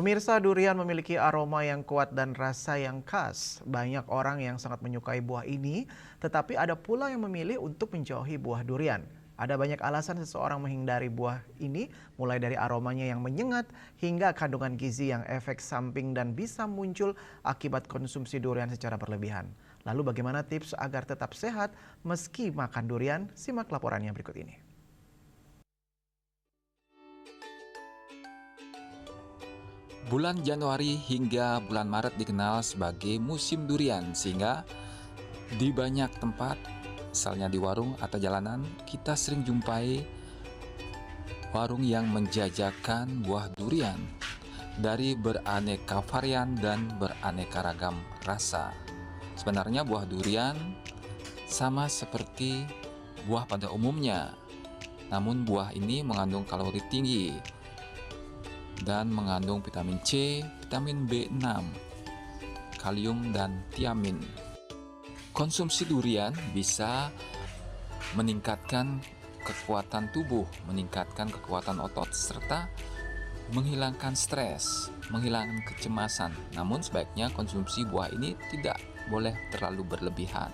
Pemirsa, durian memiliki aroma yang kuat dan rasa yang khas. Banyak orang yang sangat menyukai buah ini, tetapi ada pula yang memilih untuk menjauhi buah durian. Ada banyak alasan seseorang menghindari buah ini, mulai dari aromanya yang menyengat hingga kandungan gizi yang efek samping dan bisa muncul akibat konsumsi durian secara berlebihan. Lalu bagaimana tips agar tetap sehat meski makan durian? Simak laporannya berikut ini. Bulan Januari hingga bulan Maret dikenal sebagai musim durian, sehingga di banyak tempat, misalnya di warung atau jalanan, kita sering jumpai warung yang menjajakan buah durian dari beraneka varian dan beraneka ragam rasa. Sebenarnya buah durian sama seperti buah pada umumnya, namun buah ini mengandung kalori tinggi dan mengandung vitamin C, vitamin B6, kalium, dan tiamin. Konsumsi durian bisa meningkatkan kekuatan tubuh, meningkatkan kekuatan otot, serta menghilangkan stres, menghilangkan kecemasan. Namun sebaiknya konsumsi buah ini tidak boleh terlalu berlebihan.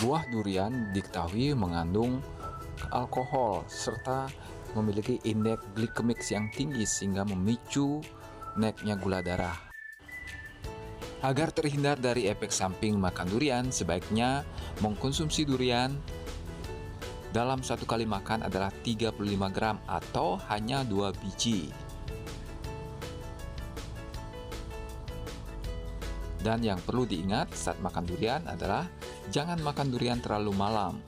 Buah durian diketahui mengandung alkohol serta memiliki indeks glikemik yang tinggi sehingga memicu naiknya gula darah. Agar terhindar dari efek samping makan durian, sebaiknya mengkonsumsi durian dalam satu kali makan adalah 35 gram atau hanya 2 biji. Dan yang perlu diingat saat makan durian adalah jangan makan durian terlalu malam.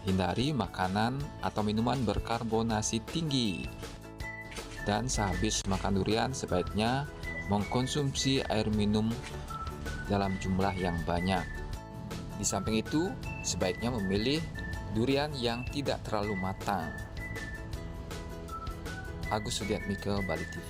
Hindari makanan atau minuman berkarbonasi tinggi. Dan sehabis makan durian sebaiknya mengkonsumsi air minum dalam jumlah yang banyak. Di samping itu, sebaiknya memilih durian yang tidak terlalu matang. Agus Sudiatmike, Bali TV.